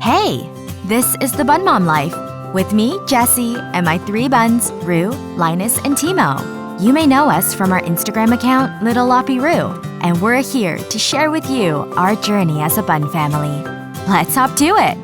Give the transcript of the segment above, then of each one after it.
Hey, this is the Bun Mom Life with me, Jessie, and my 3 buns, Rue, Linus, and Timo. You may know us from our Instagram account, Little Loppy Rue, and we're here to share with you our journey as a bun family. Let's hop to it.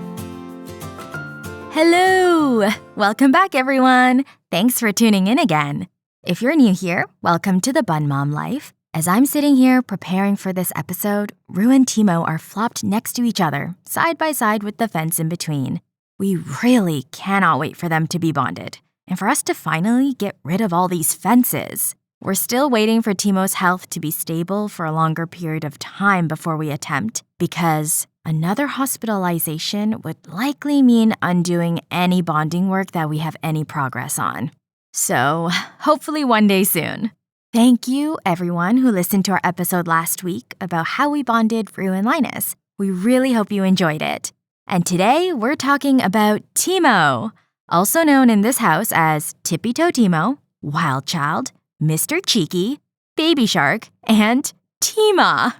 Hello! Welcome back, everyone. Thanks for tuning in again. If you're new here, welcome to the Bun Mom Life. As I'm sitting here preparing for this episode, Rue and Timo are flopped next to each other, side by side with the fence in between. We really cannot wait for them to be bonded, and for us to finally get rid of all these fences. We're still waiting for Timo's health to be stable for a longer period of time before we attempt, because another hospitalization would likely mean undoing any bonding work that we have any progress on. So, hopefully one day soon. Thank you, everyone who listened to our episode last week about how we bonded Rue and Linus. We really hope you enjoyed it. And today, we're talking about Timo, also known in this house as Tippy Toe Timo, Wild Child, Mr. Cheeky, Baby Shark, and Tima.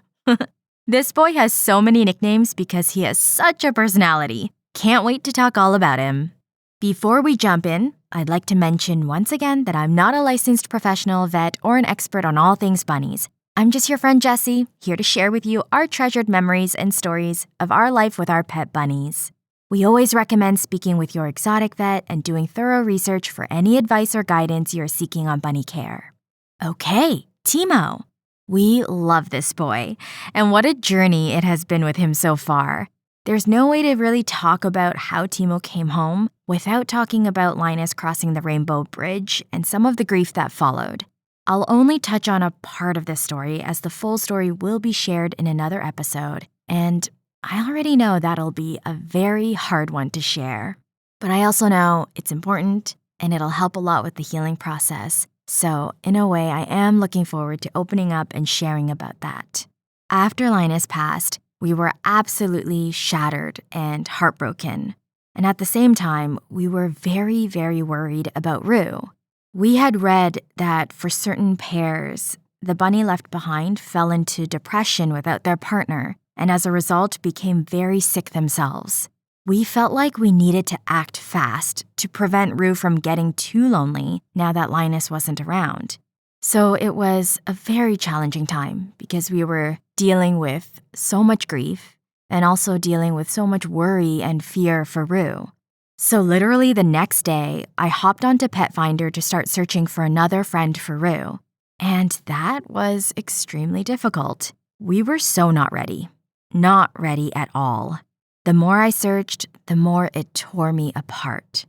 This boy has so many nicknames because he has such a personality. Can't wait to talk all about him. Before we jump in, I'd like to mention once again that I'm not a licensed professional vet or an expert on all things bunnies. I'm just your friend Jessie, here to share with you our treasured memories and stories of our life with our pet bunnies. We always recommend speaking with your exotic vet and doing thorough research for any advice or guidance you're seeking on bunny care. Okay, Timo. We love this boy, and what a journey it has been with him so far. There's no way to really talk about how Timo came home without talking about Linus crossing the Rainbow Bridge and some of the grief that followed. I'll only touch on a part of this story as the full story will be shared in another episode, and I already know that'll be a very hard one to share. But I also know it's important and it'll help a lot with the healing process. So, in a way, I am looking forward to opening up and sharing about that. After Linus passed, we were absolutely shattered and heartbroken. And at the same time, we were very, very worried about Rue. We had read that for certain pairs, the bunny left behind fell into depression without their partner, and as a result became very sick themselves. We felt like we needed to act fast to prevent Rue from getting too lonely now that Linus wasn't around. So it was a very challenging time because we were dealing with so much grief and also dealing with so much worry and fear for Rue. So literally the next day, I hopped onto Pet Finder to start searching for another friend for Rue. And that was extremely difficult. We were so not ready. Not ready at all. The more I searched, the more it tore me apart.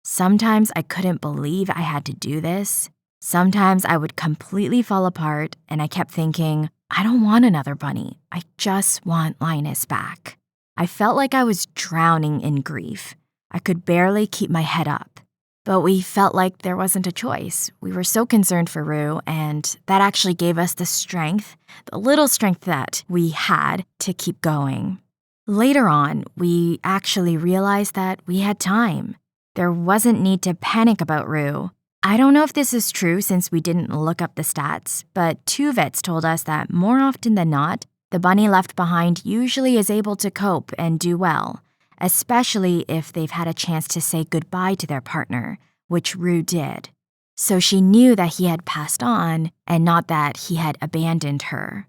Sometimes I couldn't believe I had to do this. Sometimes I would completely fall apart and I kept thinking, I don't want another bunny. I just want Linus back. I felt like I was drowning in grief. I could barely keep my head up. But we felt like there wasn't a choice. We were so concerned for Rue, and that actually gave us the strength, the little strength that we had to keep going. Later on, we actually realized that we had time. There wasn't need to panic about Rue. I don't know if this is true since we didn't look up the stats, but 2 vets told us that more often than not, the bunny left behind usually is able to cope and do well, especially if they've had a chance to say goodbye to their partner, which Rue did. So she knew that he had passed on and not that he had abandoned her.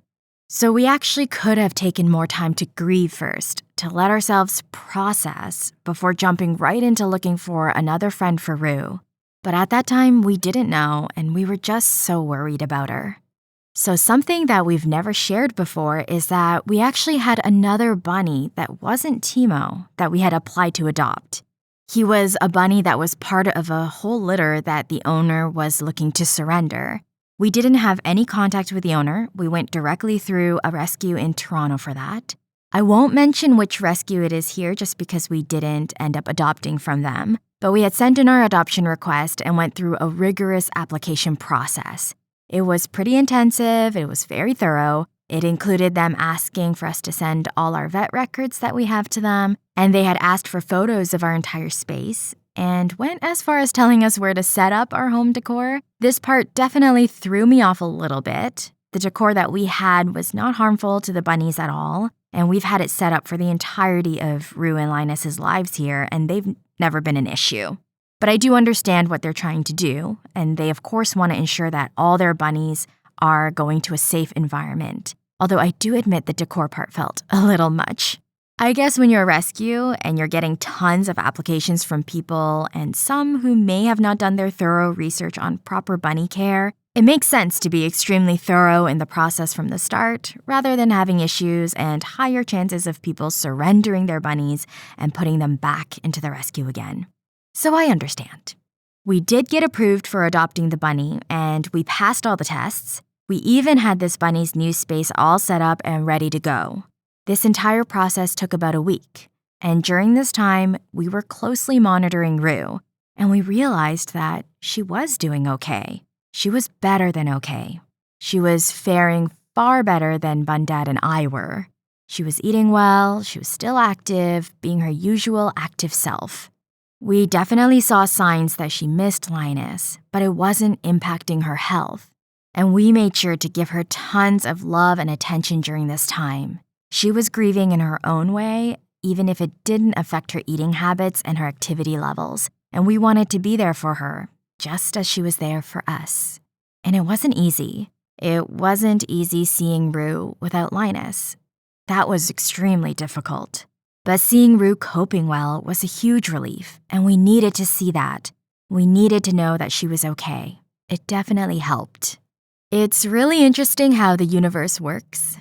So we actually could have taken more time to grieve first, to let ourselves process before jumping right into looking for another friend for Rue. But at that time, we didn't know, and we were just so worried about her. So something that we've never shared before is that we actually had another bunny that wasn't Timo that we had applied to adopt. He was a bunny that was part of a whole litter that the owner was looking to surrender. We didn't have any contact with the owner. We went directly through a rescue in Toronto for that. I won't mention which rescue it is here just because we didn't end up adopting from them, but we had sent in our adoption request and went through a rigorous application process. It was pretty intensive, it was very thorough. It included them asking for us to send all our vet records that we have to them, and they had asked for photos of our entire space, and went as far as telling us where to set up our home decor. This part definitely threw me off a little bit. The decor that we had was not harmful to the bunnies at all. and we've had it set up for the entirety of Rue and Linus's lives here, and they've never been an issue. But I do understand what they're trying to do, and they of course want to ensure that all their bunnies are going to a safe environment. Although I do admit the decor part felt a little much. I guess when you're a rescue and you're getting tons of applications from people and some who may have not done their thorough research on proper bunny care, it makes sense to be extremely thorough in the process from the start, rather than having issues and higher chances of people surrendering their bunnies and putting them back into the rescue again. So I understand. We did get approved for adopting the bunny, and we passed all the tests. We even had this bunny's new space all set up and ready to go. This entire process took about a week, and during this time, we were closely monitoring Rue, and we realized that she was doing okay. She was better than okay. She was faring far better than Bun Dad and I were. She was eating well, she was still active, being her usual active self. We definitely saw signs that she missed Linus, but it wasn't impacting her health. And we made sure to give her tons of love and attention during this time. She was grieving in her own way, even if it didn't affect her eating habits and her activity levels, and we wanted to be there for her, just as she was there for us. And it wasn't easy. It wasn't easy seeing Rue without Linus. That was extremely difficult. But seeing Rue coping well was a huge relief, and we needed to see that. We needed to know that she was okay. It definitely helped. It's really interesting how the universe works,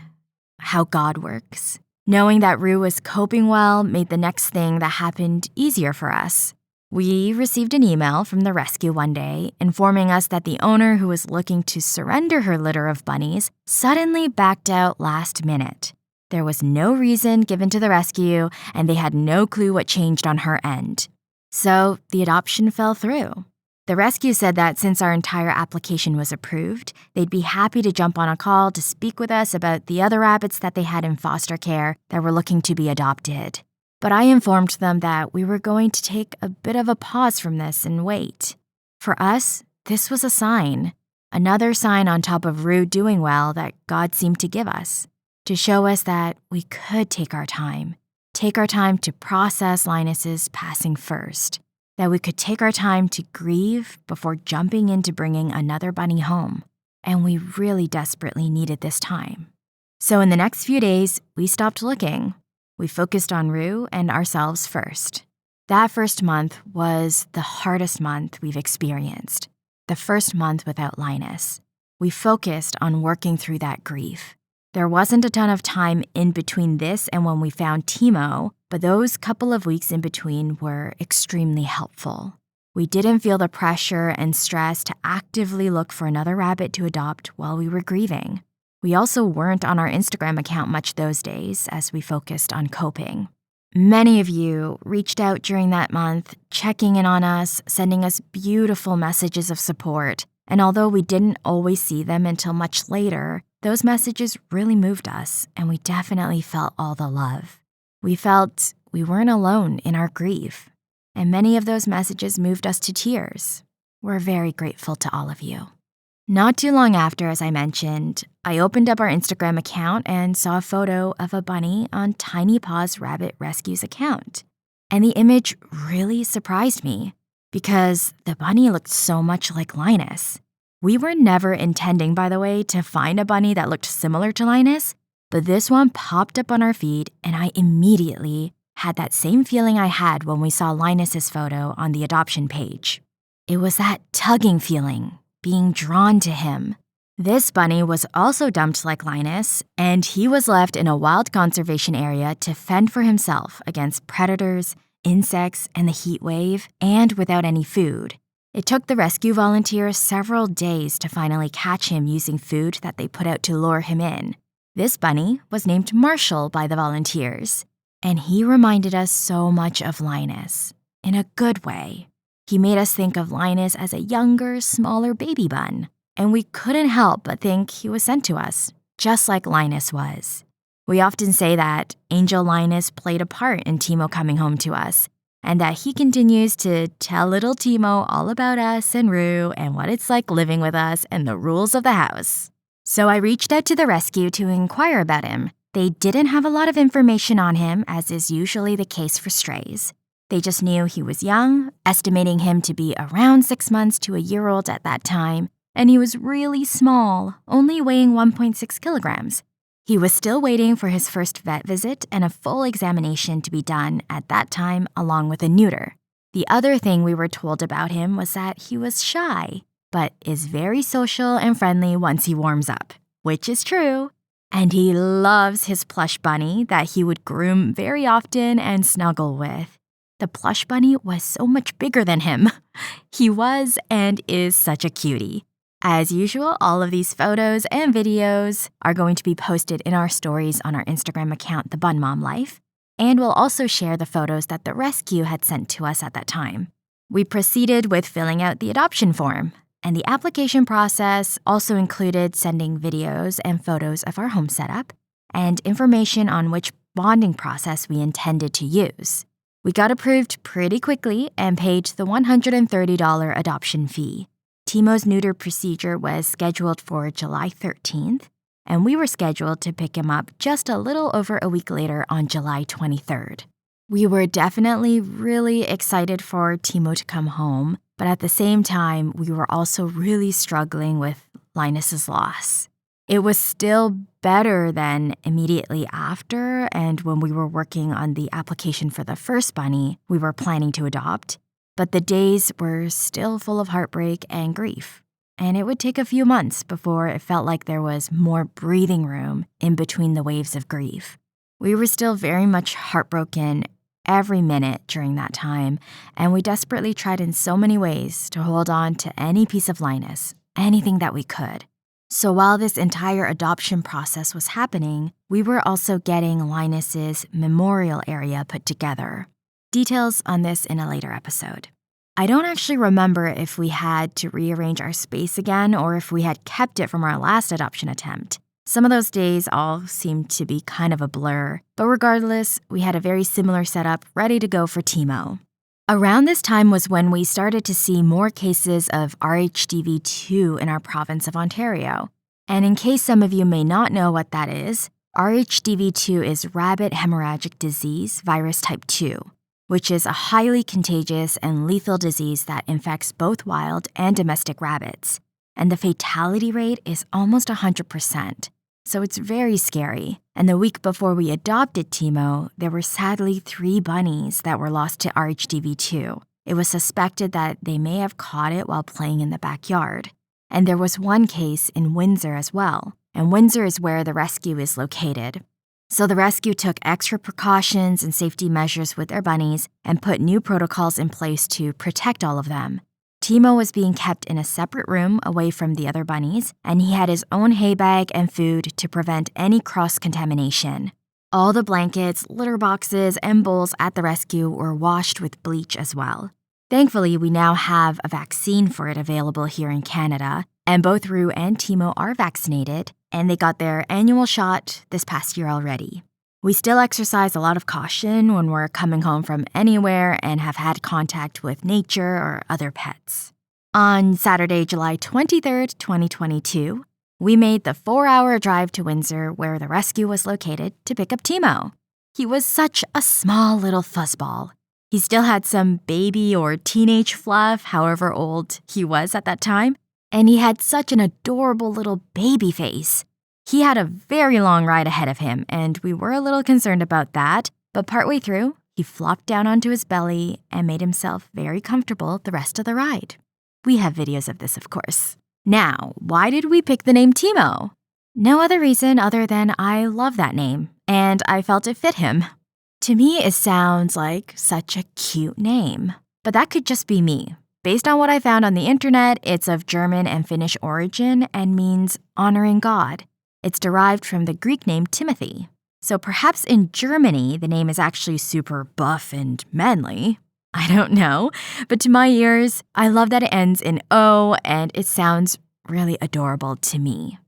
how God works. Knowing that Rue was coping well made the next thing that happened easier for us. We received an email from the rescue one day informing us that the owner who was looking to surrender her litter of bunnies suddenly backed out last minute. There was no reason given to the rescue, and they had no clue what changed on her end. So the adoption fell through. The rescue said that since our entire application was approved, they'd be happy to jump on a call to speak with us about the other rabbits that they had in foster care that were looking to be adopted. But I informed them that we were going to take a bit of a pause from this and wait. For us, this was a sign. Another sign on top of Rue doing well that God seemed to give us, to show us that we could take our time to process Linus's passing first, that we could take our time to grieve before jumping into bringing another bunny home. And we really desperately needed this time. So in the next few days, we stopped looking. We focused on Rue and ourselves first. That first month was the hardest month we've experienced, the first month without Linus. We focused on working through that grief. There wasn't a ton of time in between this and when we found Timo, but those couple of weeks in between were extremely helpful. We didn't feel the pressure and stress to actively look for another rabbit to adopt while we were grieving. We also weren't on our Instagram account much those days as we focused on coping. Many of you reached out during that month, checking in on us, sending us beautiful messages of support. And although we didn't always see them until much later, those messages really moved us, and we definitely felt all the love. We felt we weren't alone in our grief, and many of those messages moved us to tears. We're very grateful to all of you. Not too long after, as I mentioned, I opened up our Instagram account and saw a photo of a bunny on Tiny Paws Rabbit Rescue's account. And the image really surprised me because the bunny looked so much like Linus. We were never intending, by the way, to find a bunny that looked similar to Linus, but this one popped up on our feed and I immediately had that same feeling I had when we saw Linus's photo on the adoption page. It was that tugging feeling, being drawn to him. This bunny was also dumped like Linus, and he was left in a wild conservation area to fend for himself against predators, insects, and the heat wave, and without any food. It took the rescue volunteers several days to finally catch him using food that they put out to lure him in. This bunny was named Marshall by the volunteers, and he reminded us so much of Linus, in a good way. He made us think of Linus as a younger, smaller baby bun, and we couldn't help but think he was sent to us, just like Linus was. We often say that Angel Linus played a part in Timo coming home to us, and that he continues to tell little Timo all about us and Rue and what it's like living with us and the rules of the house. So I reached out to the rescue to inquire about him, They didn't have a lot of information on him, as is usually the case for strays. They just knew he was young, estimating him to be around 6 months to a year old at that time, and he was really small, only weighing 1.6 kilograms. He was still waiting for his first vet visit and a full examination to be done at that time, along with a neuter. The other thing we were told about him was that he was shy, but is very social and friendly once he warms up, which is true. And he loves his plush bunny that he would groom very often and snuggle with. The plush bunny was so much bigger than him. He was and is such a cutie. As usual, all of these photos and videos are going to be posted in our stories on our Instagram account, The Bun Mom Life, and we'll also share the photos that the rescue had sent to us at that time. We proceeded with filling out the adoption form, and the application process also included sending videos and photos of our home setup and information on which bonding process we intended to use. We got approved pretty quickly and paid the $130 adoption fee. Timo's neuter procedure was scheduled for July 13th, and we were scheduled to pick him up just a little over a week later on July 23rd. We were definitely really excited for Timo to come home, but at the same time, we were also really struggling with Linus's loss. It was still better than immediately after, and when we were working on the application for the first bunny we were planning to adopt, but the days were still full of heartbreak and grief, and it would take a few months before it felt like there was more breathing room in between the waves of grief. We were still very much heartbroken every minute during that time, and we desperately tried in so many ways to hold on to any piece of Linus, anything that we could. So while this entire adoption process was happening, we were also getting Linus's memorial area put together. Details on this in a later episode. I don't actually remember if we had to rearrange our space again or if we had kept it from our last adoption attempt. Some of those days all seemed to be kind of a blur, but regardless, we had a very similar setup ready to go for Timo. Around this time was when we started to see more cases of RHDV2 in our province of Ontario. And in case some of you may not know what that is, RHDV2 is rabbit hemorrhagic disease virus type 2, which is a highly contagious and lethal disease that infects both wild and domestic rabbits. And the fatality rate is almost 100%. So it's very scary. And the week before we adopted Timo, there were sadly 3 bunnies that were lost to RHDV2. It was suspected that they may have caught it while playing in the backyard. And there was one case in Windsor as well. And Windsor is where the rescue is located. So the rescue took extra precautions and safety measures with their bunnies and put new protocols in place to protect all of them. Timo was being kept in a separate room away from the other bunnies, and he had his own hay bag and food to prevent any cross-contamination. All the blankets, litter boxes, and bowls at the rescue were washed with bleach as well. Thankfully, we now have a vaccine for it available here in Canada, and both Rue and Timo are vaccinated, and they got their annual shot this past year already. We still exercise a lot of caution when we're coming home from anywhere and have had contact with nature or other pets. On Saturday, July 23rd, 2022, we made the 4-hour drive to Windsor where the rescue was located to pick up Timo. He was such a small little fuzzball. He still had some baby or teenage fluff, however old he was at that time, and he had such an adorable little baby face. He had a very long ride ahead of him, and we were a little concerned about that, but partway through, he flopped down onto his belly and made himself very comfortable the rest of the ride. We have videos of this, of course. Now, why did we pick the name Timo? No other reason other than I love that name, and I felt it fit him. To me, it sounds like such a cute name, but that could just be me. Based on what I found on the internet, it's of German and Finnish origin and means honoring God. It's derived from the Greek name Timothy. So perhaps in Germany, the name is actually super buff and manly. I don't know, but to my ears, I love that it ends in O and it sounds really adorable to me.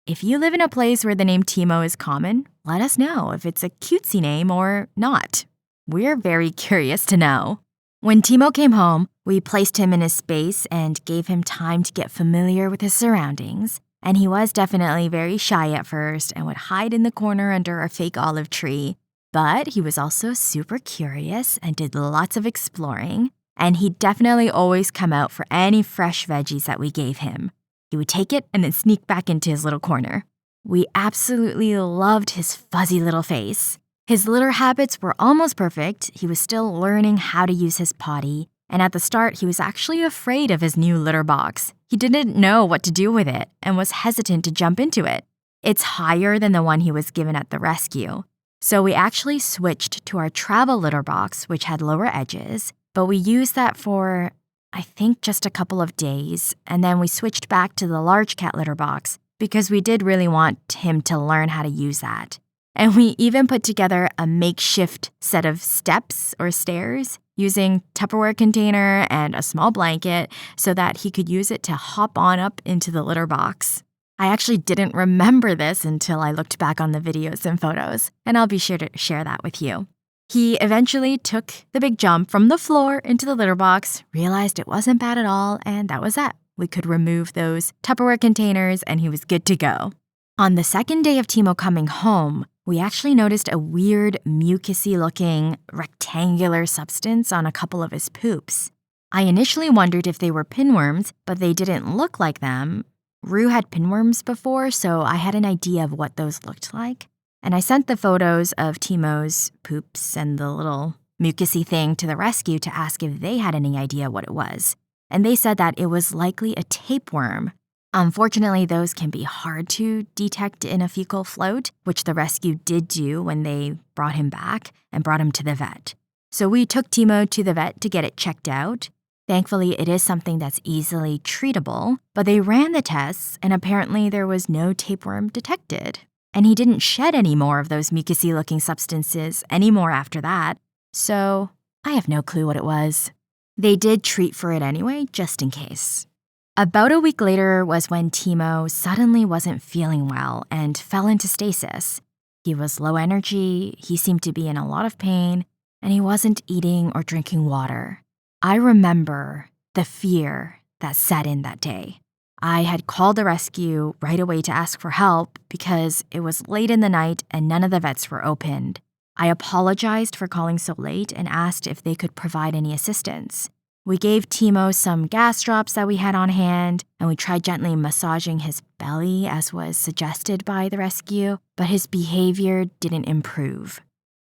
If you live in a place where the name Timo is common, let us know if it's a cutesy name or not. We're very curious to know. When Timo came home, we placed him in his space and gave him time to get familiar with his surroundings. And he was definitely very shy at first and would hide in the corner under a fake olive tree. But he was also super curious and did lots of exploring. And he'd definitely always come out for any fresh veggies that we gave him. He would take it and then sneak back into his little corner. We absolutely loved his fuzzy little face. His litter habits were almost perfect. He was still learning how to use his potty. And at the start, he was actually afraid of his new litter box. He didn't know what to do with it and was hesitant to jump into it. It's higher than the one he was given at the rescue. So we actually switched to our travel litter box, which had lower edges, but we used that for, I think, just a couple of days, and then we switched back to the large cat litter box because we did really want him to learn how to use that. And we even put together a makeshift set of steps or stairs using Tupperware container and a small blanket so that he could use it to hop on up into the litter box. I actually didn't remember this until I looked back on the videos and photos, and I'll be sure to share that with you. He eventually took the big jump from the floor into the litter box, realized it wasn't bad at all, and that was that. We could remove those Tupperware containers and he was good to go. On the second day of Timo coming home, we actually noticed a weird, mucusy-looking, rectangular substance on a couple of his poops. I initially wondered if they were pinworms, but they didn't look like them. Rue had pinworms before, so I had an idea of what those looked like. And I sent the photos of Timo's poops and the little mucusy thing to the rescue to ask if they had any idea what it was. And they said that it was likely a tapeworm. Unfortunately, those can be hard to detect in a fecal float, which the rescue did do when they brought him back and brought him to the vet. So we took Timo to the vet to get it checked out. Thankfully, it is something that's easily treatable, but they ran the tests and apparently there was no tapeworm detected. And he didn't shed any more of those mucusy-looking substances anymore after that, so I have no clue what it was. They did treat for it anyway, just in case. About a week later was when Timo suddenly wasn't feeling well and fell into stasis. He was low energy, he seemed to be in a lot of pain, and he wasn't eating or drinking water. I remember the fear that set in that day. I had called the rescue right away to ask for help because it was late in the night and none of the vets were opened. I apologized for calling so late and asked if they could provide any assistance. We gave Timo some gas drops that we had on hand, and we tried gently massaging his belly as was suggested by the rescue, but his behavior didn't improve.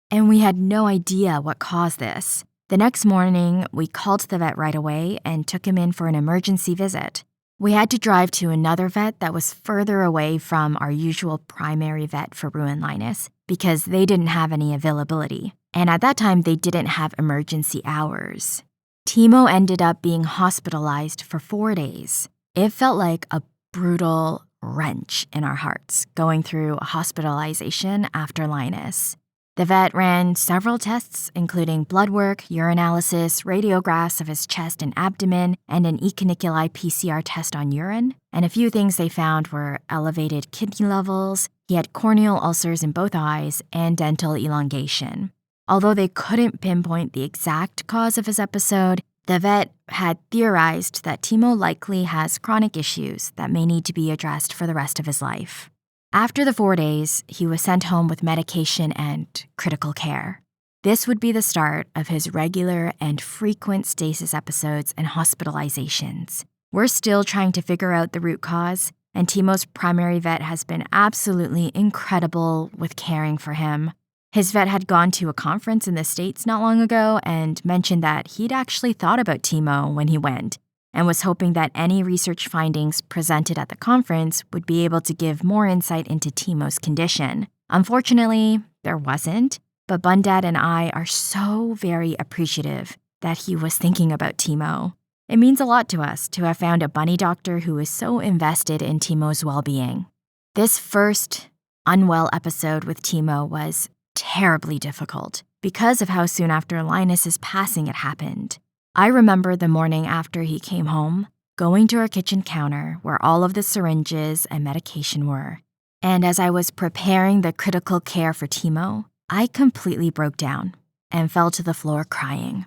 And we had no idea what caused this. The next morning, we called the vet right away and took him in for an emergency visit. We had to drive to another vet that was further away from our usual primary vet for Rue and Linus because they didn't have any availability. And at that time, they didn't have emergency hours. Timo ended up being hospitalized for 4 days. It felt like a brutal wrench in our hearts going through a hospitalization after Linus. The vet ran several tests, including blood work, urinalysis, radiographs of his chest and abdomen, and an E. caniculi PCR test on urine. And a few things they found were elevated kidney levels, he had corneal ulcers in both eyes, and dental elongation. Although they couldn't pinpoint the exact cause of his episode, the vet had theorized that Timo likely has chronic issues that may need to be addressed for the rest of his life. After the 4 days, he was sent home with medication and critical care. This would be the start of his regular and frequent stasis episodes and hospitalizations. We're still trying to figure out the root cause, and Timo's primary vet has been absolutely incredible with caring for him. His vet had gone to a conference in the States not long ago and mentioned that he'd actually thought about Timo when he went and was hoping that any research findings presented at the conference would be able to give more insight into Timo's condition. Unfortunately, there wasn't, but Bundad and I are so very appreciative that he was thinking about Timo. It means a lot to us to have found a bunny doctor who is so invested in Timo's well-being. This first unwell episode with Timo was terribly difficult because of how soon after Linus's passing it happened. I remember the morning after he came home, going to our kitchen counter where all of the syringes and medication were. And as I was preparing the critical care for Timo, I completely broke down and fell to the floor crying.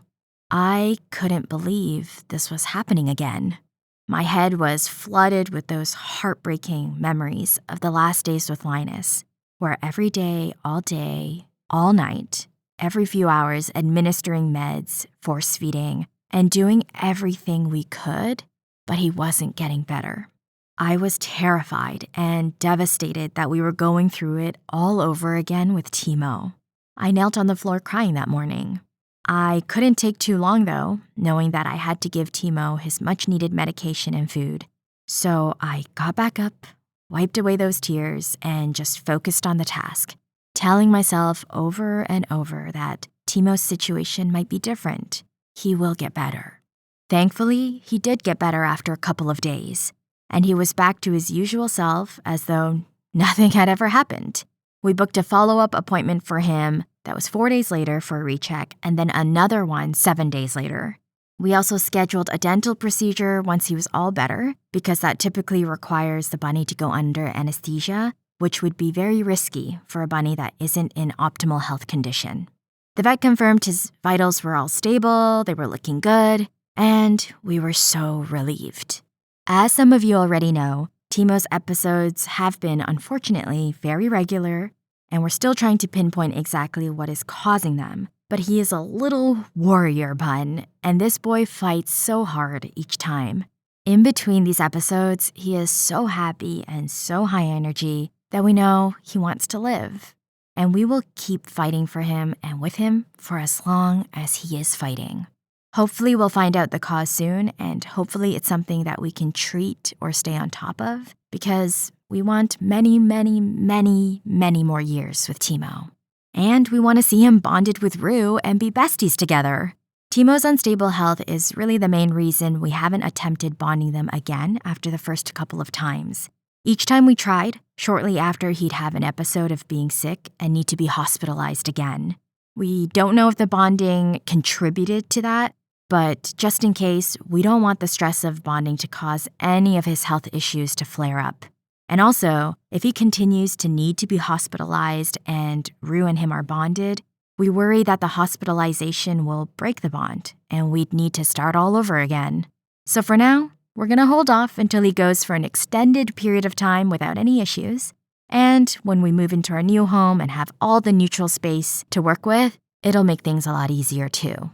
I couldn't believe this was happening again. My head was flooded with those heartbreaking memories of the last days with Linus, where every day, all night, every few hours administering meds, force feeding, and doing everything we could, but he wasn't getting better. I was terrified and devastated that we were going through it all over again with Timo. I knelt on the floor crying that morning. I couldn't take too long, though, knowing that I had to give Timo his much-needed medication and food. So I got back up, wiped away those tears, and just focused on the task, telling myself over and over that Timo's situation might be different. He will get better. Thankfully, he did get better after a couple of days, and he was back to his usual self as though nothing had ever happened. We booked a follow-up appointment for him that was 4 days later for a recheck, and then another one 7 days later. We also scheduled a dental procedure once he was all better, because that typically requires the bunny to go under anesthesia, which would be very risky for a bunny that isn't in optimal health condition. The vet confirmed his vitals were all stable, they were looking good, and we were so relieved. As some of you already know, Timo's episodes have been, unfortunately, very regular, and we're still trying to pinpoint exactly what is causing them. But he is a little warrior bun, and this boy fights so hard each time. In between these episodes, he is so happy and so high energy that we know he wants to live. And we will keep fighting for him and with him for as long as he is fighting. Hopefully we'll find out the cause soon, and hopefully it's something that we can treat or stay on top of, because we want many, many, many, many more years with Timo. And we want to see him bonded with Rue and be besties together. Timo's unstable health is really the main reason we haven't attempted bonding them again after the first couple of times. Each time we tried, shortly after he'd have an episode of being sick and need to be hospitalized again. We don't know if the bonding contributed to that, but just in case, we don't want the stress of bonding to cause any of his health issues to flare up. And also, if he continues to need to be hospitalized and Rue and him are bonded, we worry that the hospitalization will break the bond and we'd need to start all over again. So for now, we're going to hold off until he goes for an extended period of time without any issues. And when we move into our new home and have all the neutral space to work with, it'll make things a lot easier too.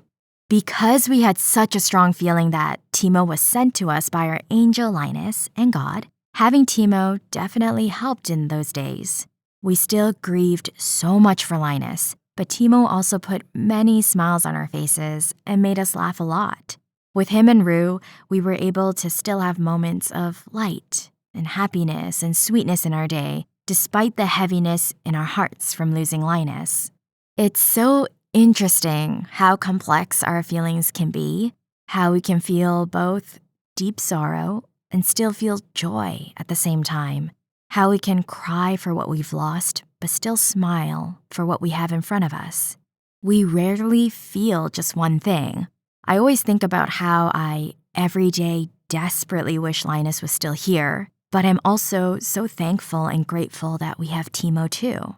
Because we had such a strong feeling that Timo was sent to us by our angel Linus and God, having Timo definitely helped in those days. We still grieved so much for Linus, but Timo also put many smiles on our faces and made us laugh a lot. With him and Rue, we were able to still have moments of light and happiness and sweetness in our day, despite the heaviness in our hearts from losing Linus. It's so interesting how complex our feelings can be, how we can feel both deep sorrow and still feel joy at the same time, how we can cry for what we've lost but still smile for what we have in front of us. We rarely feel just one thing. I always think about how I, every day, desperately wish Linus was still here, but I'm also so thankful and grateful that we have Timo too.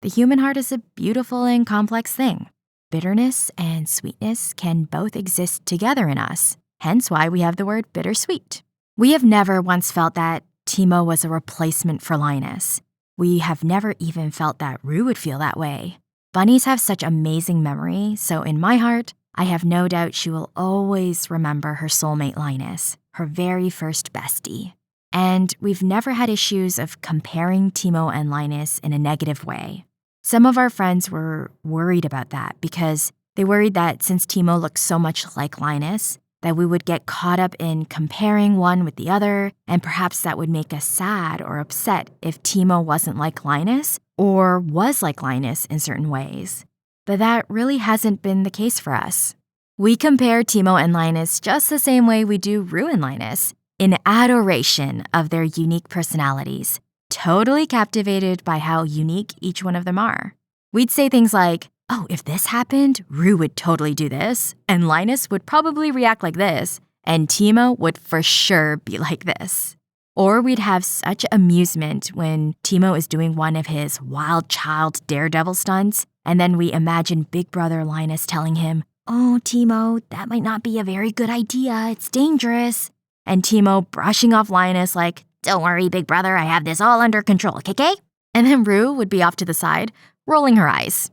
The human heart is a beautiful and complex thing. Bitterness and sweetness can both exist together in us, hence why we have the word bittersweet. We have never once felt that Timo was a replacement for Linus. We have never even felt that Rue would feel that way. Bunnies have such amazing memory, so in my heart, I have no doubt she will always remember her soulmate Linus, her very first bestie. And we've never had issues of comparing Timo and Linus in a negative way. Some of our friends were worried about that because they worried that since Timo looked so much like Linus, that we would get caught up in comparing one with the other, and perhaps that would make us sad or upset if Timo wasn't like Linus or was like Linus in certain ways. But that really hasn't been the case for us. We compare Timo and Linus just the same way we do Rue and Linus, in adoration of their unique personalities, totally captivated by how unique each one of them are. We'd say things like, oh, if this happened, Rue would totally do this, and Linus would probably react like this, and Timo would for sure be like this. Or we'd have such amusement when Timo is doing one of his wild child daredevil stunts, and then we imagine Big Brother Linus telling him, oh, Timo, that might not be a very good idea, it's dangerous. and Timo brushing off Linus like, "Don't worry, big brother, I have this all under control, okay?" And then Rue would be off to the side, rolling her eyes.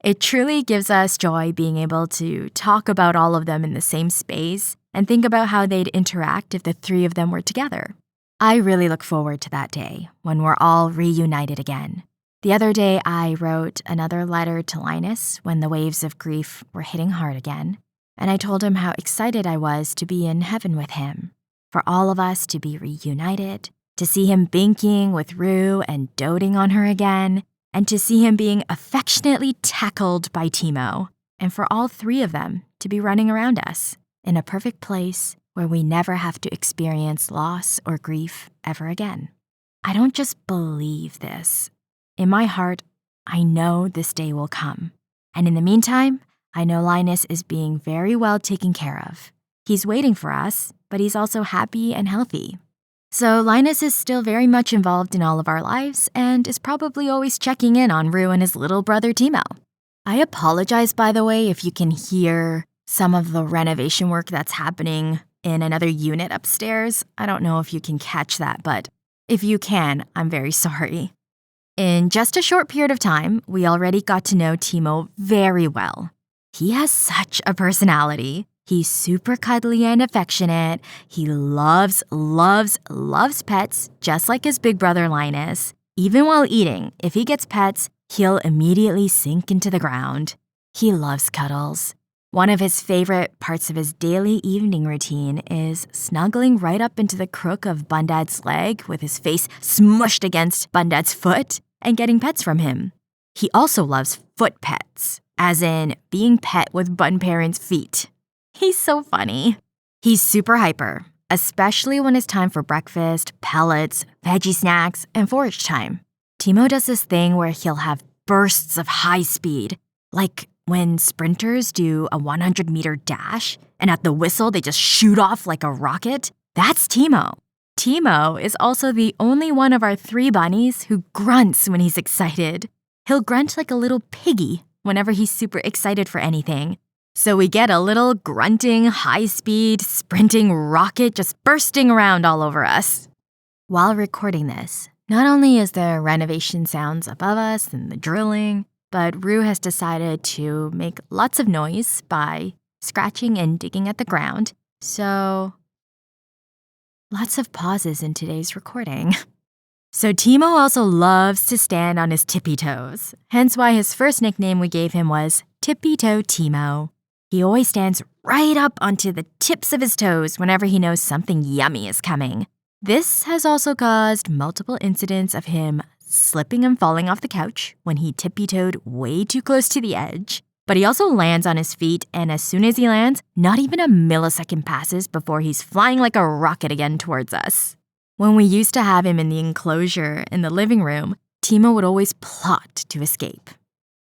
It truly gives us joy being able to talk about all of them in the same space and think about how they'd interact if the three of them were together. I really look forward to that day when we're all reunited again. The other day, I wrote another letter to Linus when the waves of grief were hitting hard again, and I told him how excited I was to be in heaven with him, for all of us to be reunited, to see him binking with Rue and doting on her again, and to see him being affectionately tackled by Timo, and for all three of them to be running around us in a perfect place where we never have to experience loss or grief ever again. I don't just believe this. In my heart, I know this day will come. And in the meantime, I know Linus is being very well taken care of. He's waiting for us, but he's also happy and healthy. So Linus is still very much involved in all of our lives and is probably always checking in on Rue and his little brother Timo. I apologize, by the way, if you can hear some of the renovation work that's happening in another unit upstairs. I don't know if you can catch that, but if you can, I'm very sorry. In just a short period of time, we already got to know Timo very well. He has such a personality. He's super cuddly and affectionate. He loves pets, just like his big brother Linus. Even while eating, if he gets pets, he'll immediately sink into the ground. He loves cuddles. One of his favorite parts of his daily evening routine is snuggling right up into the crook of Bundad's leg with his face smushed against Bundad's foot and getting pets from him. He also loves foot pets, as in being pet with Bun Parent's feet. He's so funny. He's super hyper, especially when it's time for breakfast, pellets, veggie snacks, and forage time. Timo does this thing where he'll have bursts of high speed, like when sprinters do a 100-meter dash, and at the whistle they just shoot off like a rocket. That's Timo. Timo is also the only one of our three bunnies who grunts when he's excited. He'll grunt like a little piggy whenever he's super excited for anything. So we get a little grunting, high-speed, sprinting rocket just bursting around all over us. While recording this, not only is there renovation sounds above us and the drilling, but Rue has decided to make lots of noise by scratching and digging at the ground. So lots of pauses in today's recording. So Timo also loves to stand on his tippy toes, hence why his first nickname we gave him was Tippy Toe Timo. He always stands right up onto the tips of his toes whenever he knows something yummy is coming. This has also caused multiple incidents of him slipping and falling off the couch when he tippy-toed way too close to the edge. But he also lands on his feet, and as soon as he lands, not even a millisecond passes before he's flying like a rocket again towards us. When we used to have him in the enclosure in the living room, Timo would always plot to escape.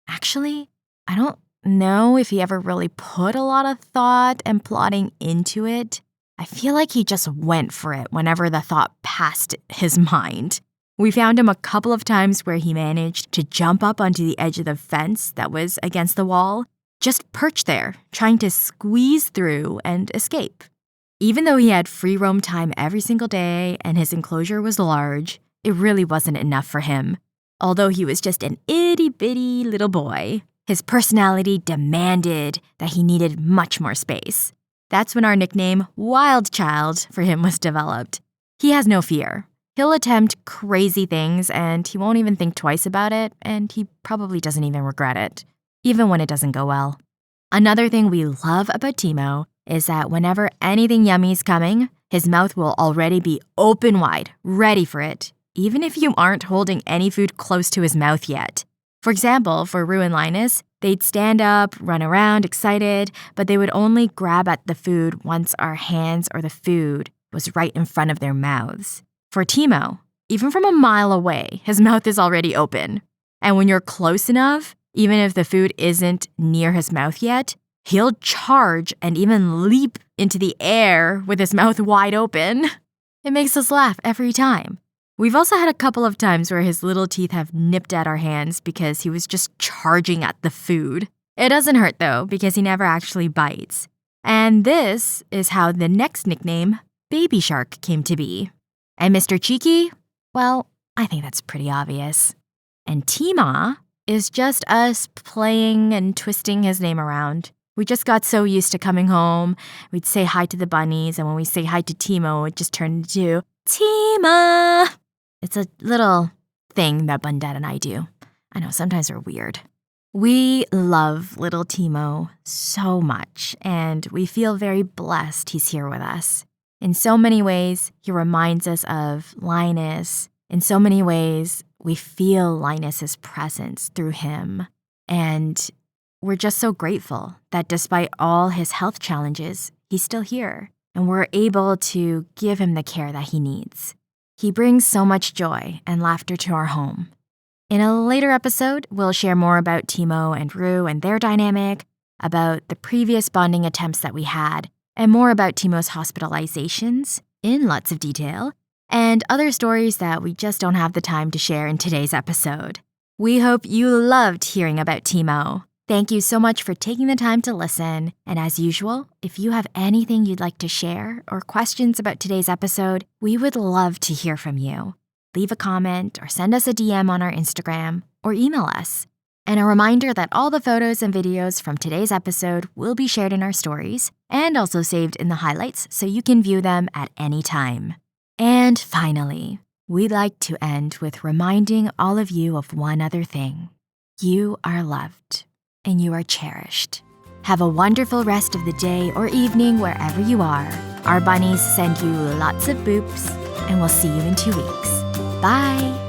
Actually, I don't know if he ever really put a lot of thought and plotting into it. I feel like he just went for it whenever the thought passed his mind. We found him a couple of times where he managed to jump up onto the edge of the fence that was against the wall, just perch there, trying to squeeze through and escape. Even though he had free roam time every single day and his enclosure was large, it really wasn't enough for him. Although he was just an itty-bitty little boy, his personality demanded that he needed much more space. That's when our nickname, Wild Child, for him was developed. He has no fear. He'll attempt crazy things and he won't even think twice about it, and he probably doesn't even regret it, even when it doesn't go well. Another thing we love about Timo is that whenever anything yummy's coming, his mouth will already be open wide, ready for it, even if you aren't holding any food close to his mouth yet. For example, for Rue and Linus, they'd stand up, run around, excited, but they would only grab at the food once our hands or the food was right in front of their mouths. For Timo, even from a mile away, his mouth is already open. And when you're close enough, even if the food isn't near his mouth yet, he'll charge and even leap into the air with his mouth wide open. It makes us laugh every time. We've also had a couple of times where his little teeth have nipped at our hands because he was just charging at the food. It doesn't hurt though, because he never actually bites. And this is how the next nickname, Baby Shark came to be. And Mr. Cheeky? Well, I think that's pretty obvious. And Timo is just us playing and twisting his name around. We just got so used to coming home. We'd say hi to the bunnies, and when we say hi to Timo, it just turned into Timo. It's a little thing that Bun Dad and I do. I know, sometimes we're weird. We love little Timo so much, and we feel very blessed he's here with us. In so many ways, he reminds us of Linus. In so many ways, we feel Linus's presence through him. And we're just so grateful that despite all his health challenges, he's still here, and we're able to give him the care that he needs. He brings so much joy and laughter to our home. In a later episode, we'll share more about Timo and Rue and their dynamic, about the previous bonding attempts that we had, and more about Timo's hospitalizations in lots of detail, and other stories that we just don't have the time to share in today's episode. We hope you loved hearing about Timo. Thank you so much for taking the time to listen. And as usual, if you have anything you'd like to share or questions about today's episode, we would love to hear from you. Leave a comment or send us a DM on our Instagram or email us. And a reminder that all the photos and videos from today's episode will be shared in our stories and also saved in the highlights so you can view them at any time. And finally, we'd like to end with reminding all of you of one other thing. You are loved and you are cherished. Have a wonderful rest of the day or evening wherever you are. Our bunnies send you lots of boops, and we'll see you in 2 weeks. Bye!